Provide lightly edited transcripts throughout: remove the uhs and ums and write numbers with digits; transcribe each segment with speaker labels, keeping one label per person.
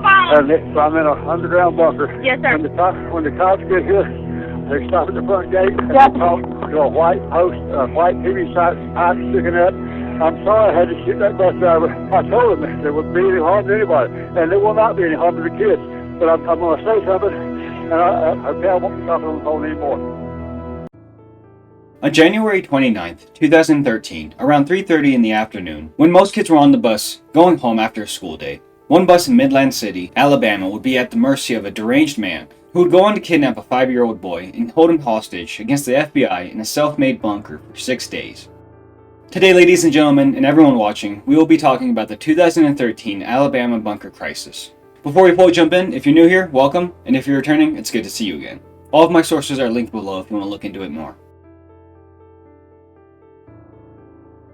Speaker 1: So I'm in an underground bunker.
Speaker 2: Yes, sir.
Speaker 1: When the cops get here, they stop at the front gate and
Speaker 2: Yep.
Speaker 1: they talk to a white post, white TV pipe sticking up. I'm sorry I had to shoot that bus driver. I told them there wouldn't be any harm to anybody, and there will not be any harm to the kids. But I'm going to say something, and I won't be talking on the phone anymore.
Speaker 3: On January 29th, 2013, around 3:30 in the afternoon, when most kids were on the bus going home after a school day, one bus in Midland City, Alabama would be at the mercy of a deranged man who would go on to kidnap a 5-year-old boy and hold him hostage against the FBI in a self-made bunker for 6 days. Today, ladies and gentlemen, and everyone watching, we will be talking about the 2013 Alabama bunker crisis. Before we fully jump in, if you're new here, welcome, and if you're returning, it's good to see you again. All of my sources are linked below if you want to look into it more.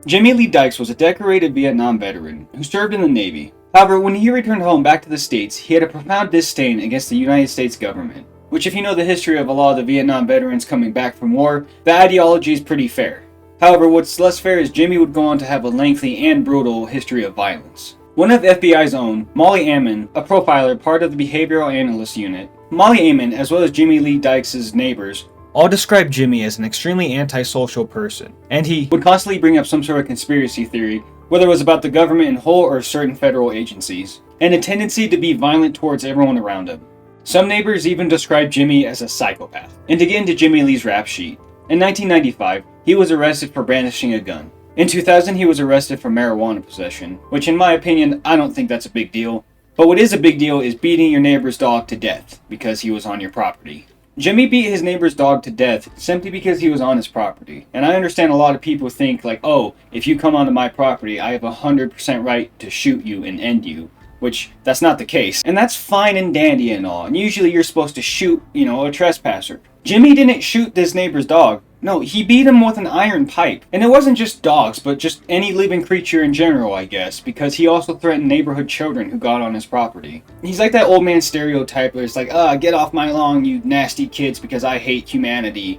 Speaker 3: Jimmy Lee Dykes was a decorated Vietnam veteran who served in the Navy. However, when he returned home back to the States, he had a profound disdain against the United States government, which if you know the history of a lot of the Vietnam veterans coming back from war, the ideology is pretty fair. However, what's less fair is Jimmy would go on to have a lengthy and brutal history of violence. One of FBI's own, Molly Ammon, a profiler part of the Behavioral Analyst Unit, Molly Ammon, as well as Jimmy Lee Dykes' neighbors, all described Jimmy as an extremely antisocial person, and he would constantly bring up some sort of conspiracy theory, whether it was about the government in whole or certain federal agencies, and a tendency to be violent towards everyone around him. Some neighbors even described Jimmy as a psychopath. And to get into Jimmy Lee's rap sheet, in 1995, he was arrested for brandishing a gun. In 2000, he was arrested for marijuana possession, which in my opinion, I don't think that's a big deal. But what is a big deal is beating your neighbor's dog to death because he was on your property. Jimmy beat his neighbor's dog to death simply because he was on his property. And I understand a lot of people think like, oh, if you come onto my property, I have 100% right to shoot you and end you. Which, that's not the case. And that's fine and dandy and all. And usually you're supposed to shoot, a trespasser. Jimmy didn't shoot this neighbor's dog. No, he beat him with an iron pipe. And it wasn't just dogs, but just any living creature in general, I guess, because he also threatened neighborhood children who got on his property. He's like that old man stereotype where it's like, get off my lawn, you nasty kids, because I hate humanity.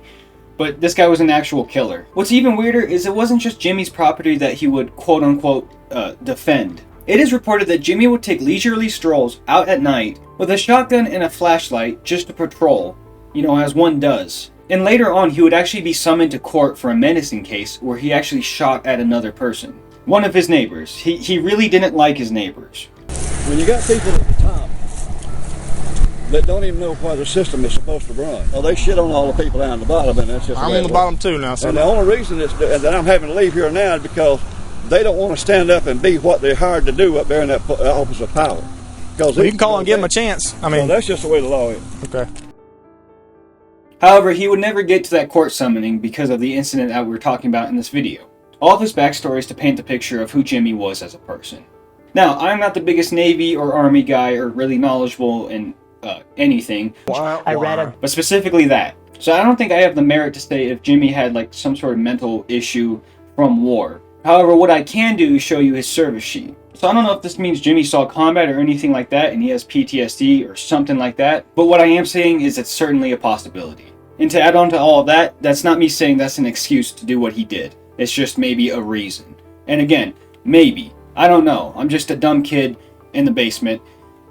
Speaker 3: But this guy was an actual killer. What's even weirder is it wasn't just Jimmy's property that he would quote-unquote defend. It is reported that Jimmy would take leisurely strolls out at night with a shotgun and a flashlight just to patrol, as one does. And later on, he would actually be summoned to court for a menacing case where he actually shot at another person. One of his neighbors. He really didn't like his neighbors.
Speaker 4: When you got people at the top that don't even know why the system is supposed to run, well, they shit on all the people down the bottom, and that's just
Speaker 5: I'm on the bottom too now. So
Speaker 4: and the only reason that I'm having to leave here now is because they don't want to stand up and be what they're hired to do up there in that office of power.
Speaker 5: Well, you can call and give them a chance.
Speaker 4: Well, that's just the way the law is.
Speaker 5: Okay.
Speaker 3: However, he would never get to that court summoning because of the incident that we're talking about in this video. All of his backstory is to paint the picture of who Jimmy was as a person. Now, I'm not the biggest Navy or Army guy or really knowledgeable in anything, but specifically that. So I don't think I have the merit to say if Jimmy had like some sort of mental issue from war. However, what I can do is show you his service sheet. So I don't know if this means Jimmy saw combat or anything like that and he has PTSD or something like that, but what I am saying is it's certainly a possibility. And to add on to all of that, that's not me saying that's an excuse to do what he did. It's just maybe a reason. And again, maybe. I don't know. I'm just a dumb kid in the basement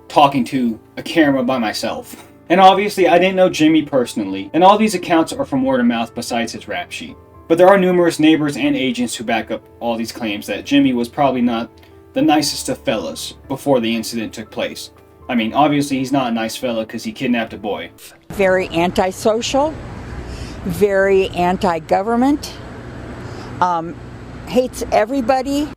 Speaker 3: talking to a camera by myself. And obviously I didn't know Jimmy personally, and all these accounts are from word of mouth besides his rap sheet. But there are numerous neighbors and agents who back up all these claims that Jimmy was probably not the nicest of fellas before the incident took place. I mean, obviously he's not a nice fella because he kidnapped a boy.
Speaker 6: Very antisocial, very anti-government, hates everybody.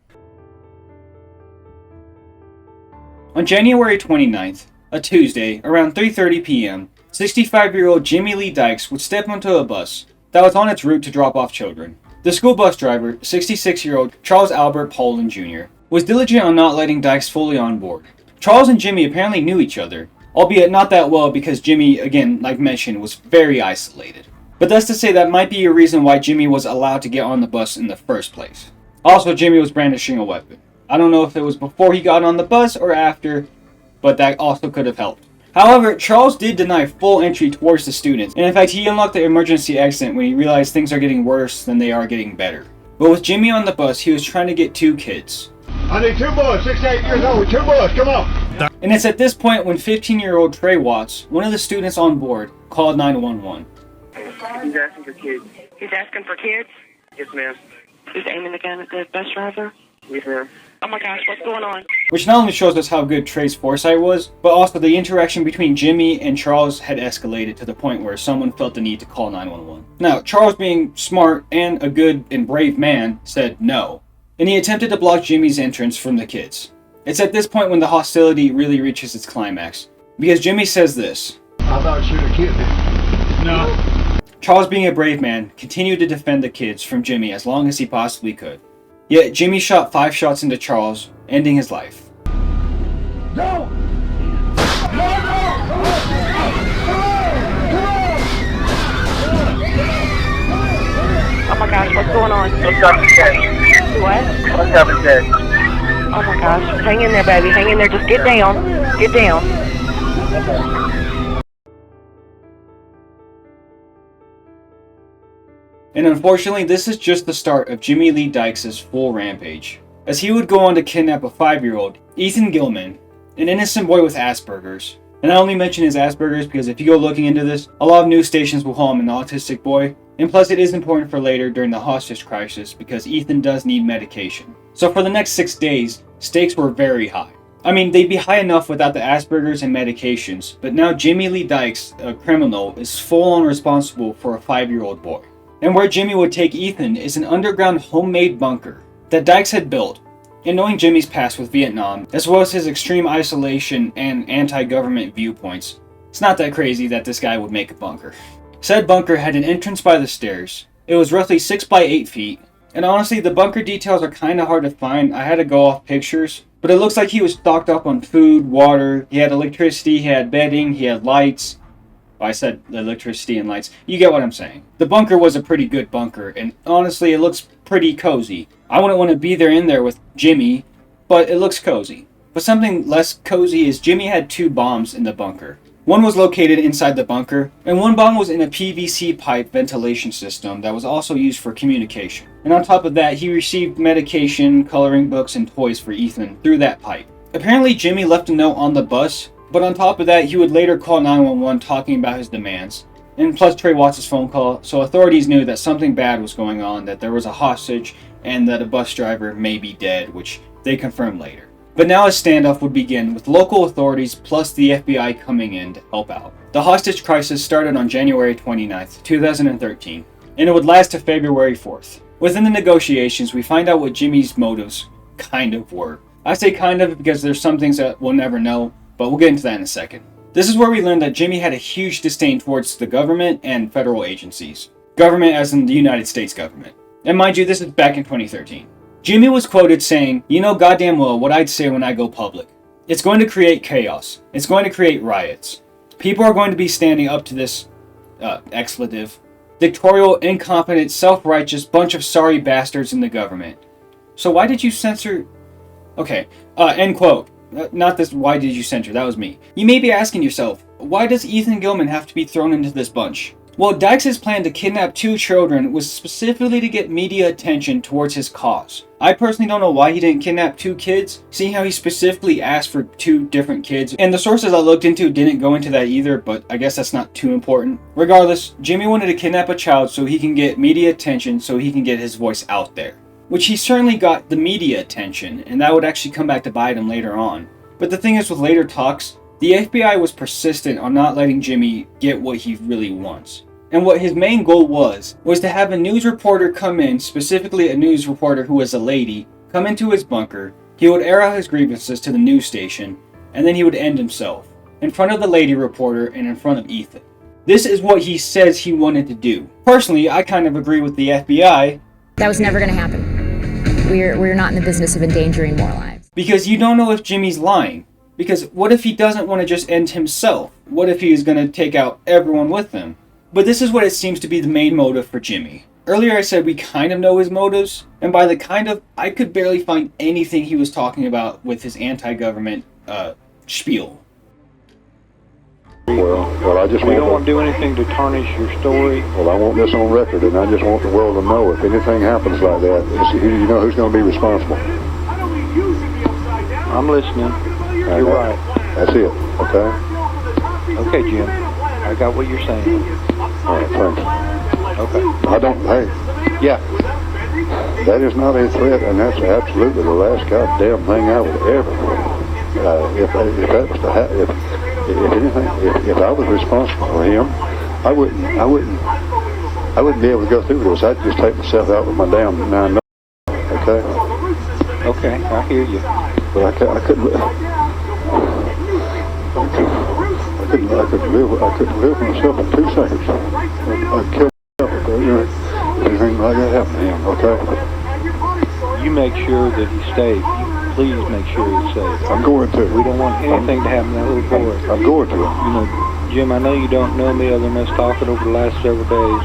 Speaker 3: On January 29th, a Tuesday, around 3:30 p.m., 65-year-old Jimmy Lee Dykes would step onto a bus that was on its route to drop off children. The school bus driver, 66-year-old Charles Albert Poland Jr., was diligent on not letting Dykes fully on board. Charles and Jimmy apparently knew each other, albeit not that well because Jimmy, again, like mentioned, was very isolated. But that's to say that might be a reason why Jimmy was allowed to get on the bus in the first place. Also, Jimmy was brandishing a weapon. I don't know if it was before he got on the bus or after, but that also could have helped. However, Charles did deny full entry towards the students, and in fact he unlocked the emergency exit when he realized things are getting worse than they are getting better. But with Jimmy on the bus, he was trying to get 2 kids.
Speaker 1: I need 2 boys, 6 to 8 years old, 2 boys, come on.
Speaker 3: And it's at this point when 15-year-old Trey Watts, one of the students on board, called 911.
Speaker 2: He's asking for kids. He's asking for kids? Yes, ma'am. He's aiming the gun at the bus driver? Yes, ma'am. Oh my gosh, what's going on?
Speaker 3: Which not only shows us how good Trey's foresight was, but also the interaction between Jimmy and Charles had escalated to the point where someone felt the need to call 911. Now, Charles, being smart and a good and brave man, said no, and he attempted to block Jimmy's entrance from the kids. It's at this point when the hostility really reaches its climax, because Jimmy says this.
Speaker 1: I thought she would have killed me.
Speaker 3: No. Charles, being a brave man, continued to defend the kids from Jimmy as long as he possibly could. Yet Jimmy shot 5 shots into Charles, ending his life.
Speaker 1: No!
Speaker 2: Oh my gosh, what's going on? What?
Speaker 1: What's happened, Dad?
Speaker 2: Oh my gosh, hang in there, baby, hang in there, just get down. Get down.
Speaker 3: And unfortunately, this is just the start of Jimmy Lee Dykes' full rampage, as he would go on to kidnap a 5-year-old, Ethan Gilman, an innocent boy with Asperger's. And I only mention his Asperger's because if you go looking into this, a lot of news stations will call him an autistic boy, and plus it is important for later during the hostage crisis because Ethan does need medication. So for the next 6 days, stakes were very high. I mean, they'd be high enough without the Asperger's and medications, but now Jimmy Lee Dykes, a criminal, is full-on responsible for a 5-year-old boy. And where Jimmy would take Ethan is an underground homemade bunker that Dykes had built. And knowing Jimmy's past with Vietnam, as well as his extreme isolation and anti-government viewpoints, it's not that crazy that this guy would make a bunker. Said bunker had an entrance by the stairs. It was roughly 6 by 8 feet. And honestly, the bunker details are kinda hard to find. I had to go off pictures. But it looks like he was stocked up on food, water, he had electricity, he had bedding, he had lights. I said electricity and lights. You get what I'm saying. The bunker was a pretty good bunker, and honestly, it looks pretty cozy. I wouldn't want to be in there with Jimmy, but it looks cozy. But something less cozy is Jimmy had 2 bombs in the bunker. One was located inside the bunker, and one bomb was in a PVC pipe ventilation system that was also used for communication. And on top of that, he received medication, coloring books, and toys for Ethan through that pipe. Apparently, Jimmy left a note on the bus, but on top of that, he would later call 911 talking about his demands. And plus Trey Watts' phone call, so authorities knew that something bad was going on, that there was a hostage, and that a bus driver may be dead, which they confirmed later. But now a standoff would begin with local authorities plus the FBI coming in to help out. The hostage crisis started on January 29th, 2013, and it would last to February 4th. Within the negotiations, we find out what Jimmy's motives kind of were. I say kind of because there's some things that we'll never know, but we'll get into that in a second. This is where we learn that Jimmy had a huge disdain towards the government and federal agencies. Government as in the United States government. And mind you, this is back in 2013. Jimmy was quoted saying, "You know goddamn well what I'd say when I go public. It's going to create chaos. It's going to create riots. People are going to be standing up to this, expletive, dictatorial, incompetent, self-righteous bunch of sorry bastards in the government. So why did you censor..." Okay, end quote. Not this, why did you censor, that was me. You may be asking yourself, why does Ethan Gilman have to be thrown into this bunch? Well, Dykes' plan to kidnap 2 children was specifically to get media attention towards his cause. I personally don't know why he didn't kidnap 2 kids, seeing how he specifically asked for 2 different kids, and the sources I looked into didn't go into that either, but I guess that's not too important. Regardless, Jimmy wanted to kidnap a child so he can get media attention, so he can get his voice out there. Which he certainly got the media attention, and that would actually come back to bite him later on. But the thing is, with later talks, the FBI was persistent on not letting Jimmy get what he really wants. And what his main goal was to have a news reporter come in, specifically a news reporter who was a lady, come into his bunker, he would air out his grievances to the news station, and then he would end himself, in front of the lady reporter and in front of Ethan. This is what he says he wanted to do. Personally, I kind of agree with the FBI.
Speaker 7: That was never going to happen. We're not in the business of endangering more lives.
Speaker 3: Because you don't know if Jimmy's lying. Because what if he doesn't want to just end himself? What if he's going to take out everyone with him? But this is what it seems to be the main motive for Jimmy. Earlier I said we kind of know his motives, and by the kind of, I could barely find anything he was talking about with his anti-government spiel.
Speaker 8: Well, I just
Speaker 9: we don't want to do anything to tarnish your story.
Speaker 8: Well, I want this on record, and I just want the world to know if anything happens like that, you know who's going to be responsible.
Speaker 9: I'm listening. You're right.
Speaker 8: That's it, okay?
Speaker 9: Okay, Jim. I got what you're saying.
Speaker 8: All right, thanks.
Speaker 9: Okay.
Speaker 8: Hey,
Speaker 9: Yeah.
Speaker 8: that is not a threat, and that's absolutely the last goddamn thing I would ever. If that was to happen, if anything, if I was responsible for him, I wouldn't be able to go through this. I'd just take myself out with my damn 9. Okay.
Speaker 9: Okay, I hear you.
Speaker 8: But I couldn't live myself in 2 seconds. I'd kill myself if anything like that happened to him. Okay.
Speaker 9: You make sure that he's safe. Please make sure he's safe.
Speaker 8: I'm going to.
Speaker 9: We don't want anything to happen to that little boy.
Speaker 8: I'm going to.
Speaker 9: You know, Jim, I know you don't know me other than us talking over the last several days,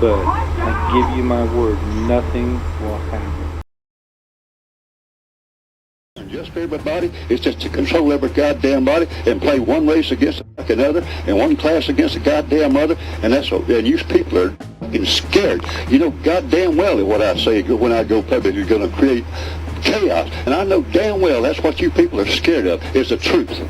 Speaker 9: but I give you my word, nothing will happen.
Speaker 4: Just everybody, it's just to control every goddamn body and play one race against another and one class against the goddamn other, and that's what, and you people are fucking scared. You know goddamn well that what I say when I go public is going to create chaos, and I know damn well that's what you people are scared of, is the truth.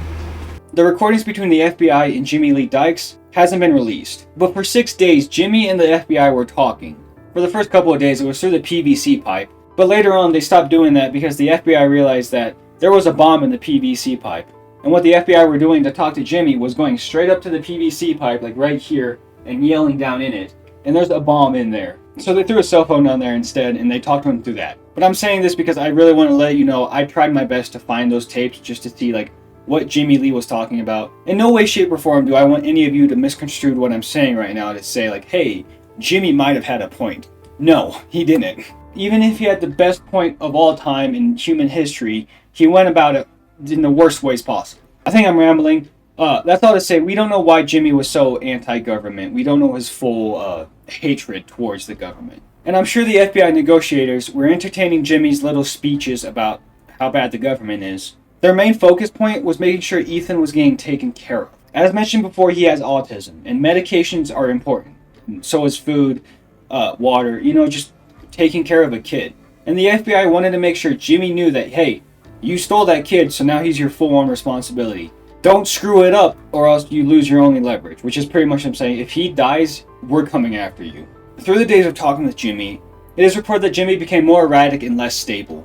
Speaker 3: The recordings between the FBI and Jimmy Lee Dykes hasn't been released, but for 6 days Jimmy and the FBI were talking. For the first couple of days it was through the PVC pipe, but later on they stopped doing that because the FBI realized that there was a bomb in the PVC pipe. And what the FBI were doing to talk to Jimmy was going straight up to the PVC pipe, like right here, and yelling down in it. And there's a bomb in there. So they threw a cell phone down there instead, and they talked to him through that. But I'm saying this because I really want to let you know I tried my best to find those tapes just to see like what Jimmy Lee was talking about. In no way, shape, or form do I want any of you to misconstrue what I'm saying right now to say like, hey, Jimmy might have had a point. No, he didn't. Even if he had the best point of all time in human history, he went about it in the worst ways possible. I think I'm rambling. That's all to say, we don't know why Jimmy was so anti-government. We don't know his full hatred towards the government. And I'm sure the FBI negotiators were entertaining Jimmy's little speeches about how bad the government is. Their main focus point was making sure Ethan was getting taken care of. As mentioned before, he has autism, and medications are important. So is food, water, just taking care of a kid. And the FBI wanted to make sure Jimmy knew that, hey, you stole that kid, so now he's your full-on responsibility. Don't screw it up, or else you lose your only leverage, which is pretty much what I'm saying. If he dies, we're coming after you. Through the days of talking with Jimmy, it is reported that Jimmy became more erratic and less stable.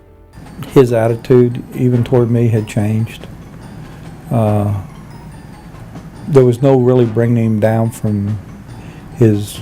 Speaker 10: His attitude, even toward me, had changed. There was no really bringing him down from his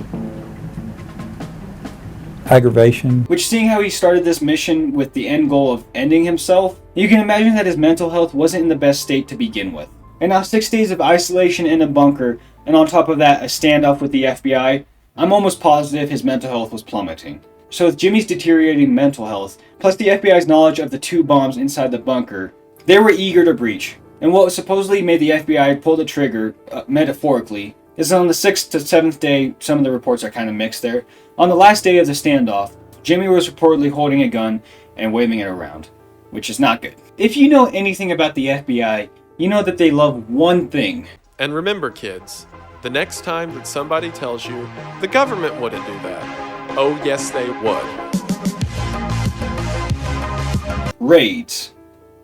Speaker 10: aggravation.
Speaker 3: Which, seeing how he started this mission with the end goal of ending himself, you can imagine that his mental health wasn't in the best state to begin with. And now 6 days of isolation in a bunker, and on top of that a standoff with the FBI, I'm almost positive his mental health was plummeting. So with Jimmy's deteriorating mental health, plus the FBI's knowledge of the 2 bombs inside the bunker, they were eager to breach. And what supposedly made the FBI pull the trigger, metaphorically, is on the 6th to 7th day, some of the reports are kind of mixed there, on the last day of the standoff, Jimmy was reportedly holding a gun and waving it around, which is not good. If you know anything about the FBI, you know that they love one thing.
Speaker 11: And remember, kids, the next time that somebody tells you the government wouldn't do that, oh yes they would.
Speaker 3: Raids.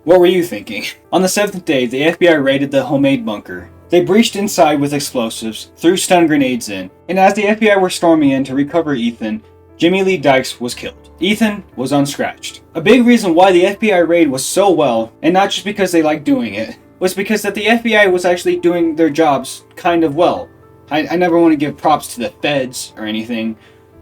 Speaker 3: What were you thinking? On the 7th day, the FBI raided the homemade bunker. They breached inside with explosives, threw stun grenades in, and as the FBI were storming in to recover Ethan, Jimmy Lee Dykes was killed. Ethan was unscratched. A big reason why the FBI raid was so well, and not just because they liked doing it, was because that the FBI was actually doing their jobs kind of well. I never want to give props to the feds or anything,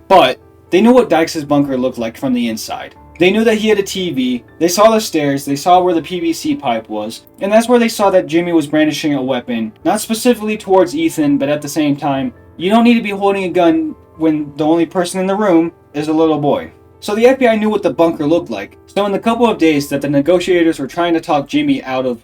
Speaker 3: but they knew what Dykes' bunker looked like from the inside. They knew that he had a TV, they saw the stairs, they saw where the PVC pipe was, and that's where they saw that Jimmy was brandishing a weapon, not specifically towards Ethan, but at the same time, you don't need to be holding a gun when the only person in the room is a little boy. So the FBI knew what the bunker looked like, so in the couple of days that the negotiators were trying to talk Jimmy out of,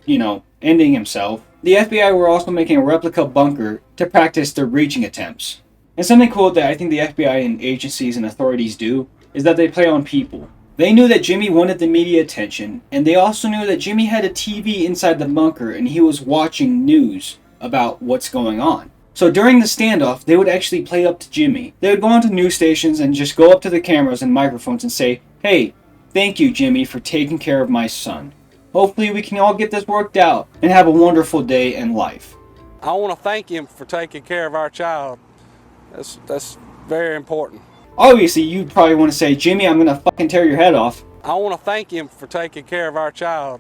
Speaker 3: ending himself, the FBI were also making a replica bunker to practice their breaching attempts. And something cool that I think the FBI and agencies and authorities do is that they play on people. They knew that Jimmy wanted the media attention, and they also knew that Jimmy had a TV inside the bunker and he was watching news about what's going on. So during the standoff, they would actually play up to Jimmy. They would go onto news stations and just go up to the cameras and microphones and say, "Hey, thank you, Jimmy, for taking care of my son." Hopefully we can all get this worked out and have a wonderful day in life.
Speaker 12: I want to thank him for taking care of our child. That's very important.
Speaker 3: Obviously, you'd probably want to say, Jimmy, I'm gonna fucking tear your head off.
Speaker 12: I want to thank him for taking care of our child.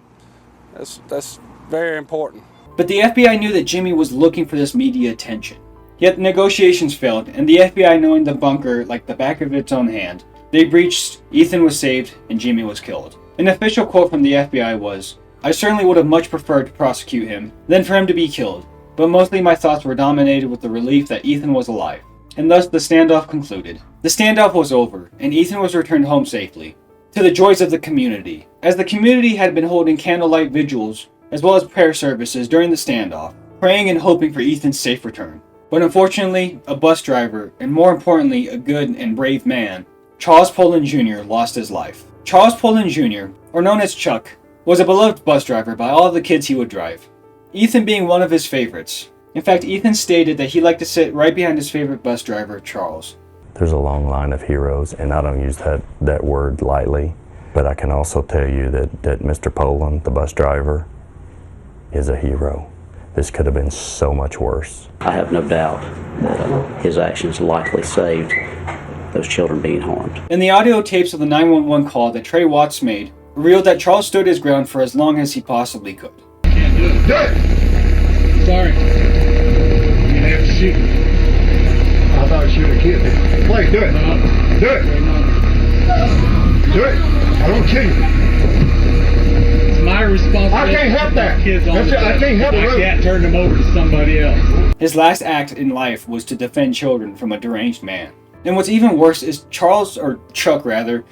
Speaker 12: That's very important.
Speaker 3: But the FBI knew that Jimmy was looking for this media attention. Yet the negotiations failed, and the FBI, knowing the bunker like the back of its own hand, they breached, Ethan was saved, and Jimmy was killed. An official quote from the FBI was, "I certainly would have much preferred to prosecute him than for him to be killed, but mostly my thoughts were dominated with the relief that Ethan was alive." And thus the standoff concluded. The standoff was over, and Ethan was returned home safely, to the joys of the community, as the community had been holding candlelight vigils as well as prayer services during the standoff, praying and hoping for Ethan's safe return. But unfortunately, a bus driver, and more importantly, a good and brave man, Charles Poland Jr., lost his life. Charles Poland Jr., or known as Chuck, was a beloved bus driver by all the kids he would drive, Ethan being one of his favorites. In fact, Ethan stated that he liked to sit right behind his favorite bus driver, Charles.
Speaker 13: There's a long line of heroes, and I don't use that word lightly, but I can also tell you that Mr. Poland, the bus driver, is a hero. This could have been so much worse.
Speaker 14: I have no doubt that his actions likely saved those children being harmed.
Speaker 3: In the audio tapes of the 911 call that Trey Watts made, revealed that Charles stood his ground for as long as he possibly could.
Speaker 15: Can't do it. Do it! Sorry. You're gonna have to shoot me. I thought you should have killed me. Please, do it. No. Do it. Do it. I don't kill you. It's my responsibility. I can't help that. Kids on the I can't help it. I can't turn them over to somebody else.
Speaker 3: His last act in life was to defend children from a deranged man. And what's even worse is Charles, or Chuck rather,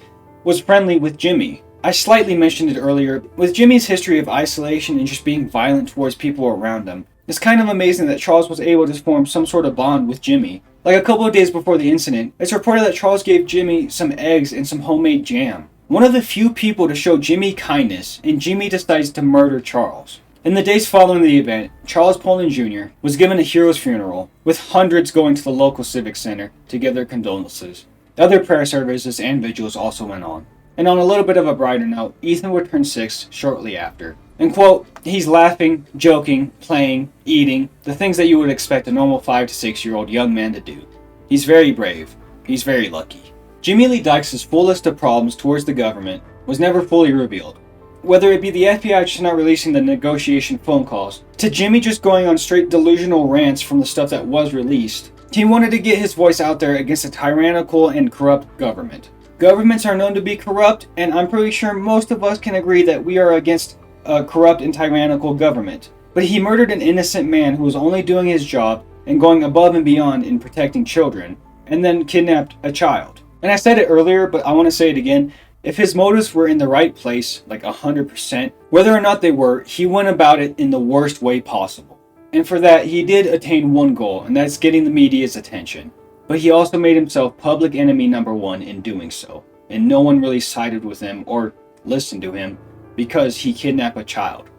Speaker 3: was friendly with Jimmy. I slightly mentioned it earlier. With Jimmy's history of isolation and just being violent towards people around him, it's kind of amazing that Charles was able to form some sort of bond with Jimmy. Like a couple of days before the incident, it's reported that Charles gave Jimmy some eggs and some homemade jam. One of the few people to show Jimmy kindness, and Jimmy decides to murder Charles. In the days following the event, Charles Poland Jr. was given a hero's funeral, with hundreds going to the local civic center to give their condolences. Other prayer services and vigils also went on. And on a little bit of a brighter note, Ethan would turn 6 shortly after. And quote, he's laughing, joking, playing, eating, the things that you would expect a normal 5 to 6 year old young man to do. He's very brave. He's very lucky. Jimmy Lee Dykes' full list of problems towards the government was never fully revealed. Whether it be the FBI just not releasing the negotiation phone calls, to Jimmy just going on straight delusional rants from the stuff that was released, he wanted to get his voice out there against a tyrannical and corrupt government. Governments are known to be corrupt, and I'm pretty sure most of us can agree that we are against a corrupt and tyrannical government. But he murdered an innocent man who was only doing his job and going above and beyond in protecting children, and then kidnapped a child. And I said it earlier, but I want to say it again. If his motives were in the right place, like 100%, whether or not they were, he went about it in the worst way possible. And for that, he did attain one goal, and that's getting the media's attention. But he also made himself public enemy number 1 in doing so, and no one really sided with him or listened to him because he kidnapped a child.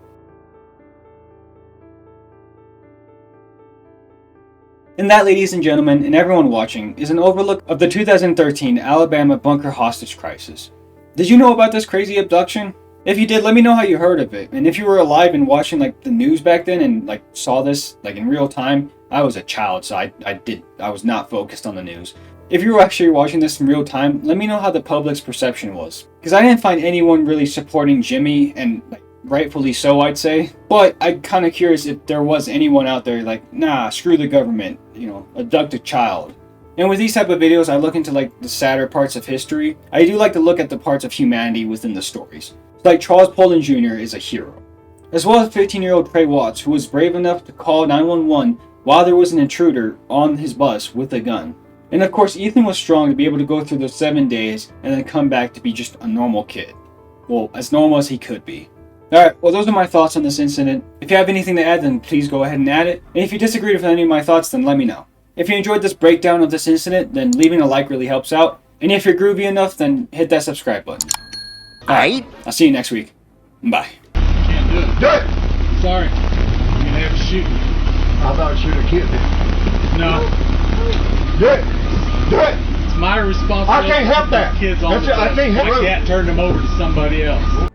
Speaker 3: And that, ladies and gentlemen, and everyone watching, is an overlook of the 2013 Alabama bunker hostage crisis. Did you know about this crazy abduction? If you did, let me know how you heard of it. And if you were alive and watching the news back then and saw this in real time, I was a child, so I was not focused on the news. If you were actually watching this in real time, let me know how the public's perception was. Because I didn't find anyone really supporting Jimmy, and rightfully so, I'd say. But I'm kind of curious if there was anyone out there nah, screw the government, abduct a child. And with these type of videos, I look into the sadder parts of history. I do like to look at the parts of humanity within the stories. Like Charles Poland Jr. is a hero. As well as 15-year-old Trey Watts, who was brave enough to call 911 while there was an intruder on his bus with a gun. And of course, Ethan was strong to be able to go through those 7 days and then come back to be just a normal kid. Well, as normal as he could be. Alright, well those are my thoughts on this incident. If you have anything to add, then please go ahead and add it. And if you disagreed with any of my thoughts, then let me know. If you enjoyed this breakdown of this incident, then leaving a like really helps out. And if you're groovy enough, then hit that subscribe button. Alright, I'll see you next week. Bye.
Speaker 15: Can't do it. Do it! Sorry. You're gonna have to shoot me. I thought you should have killed me. No. Do it! Do it! It's my responsibility. I can't help that. Kids on I can't help it. I can't turn them over to somebody else.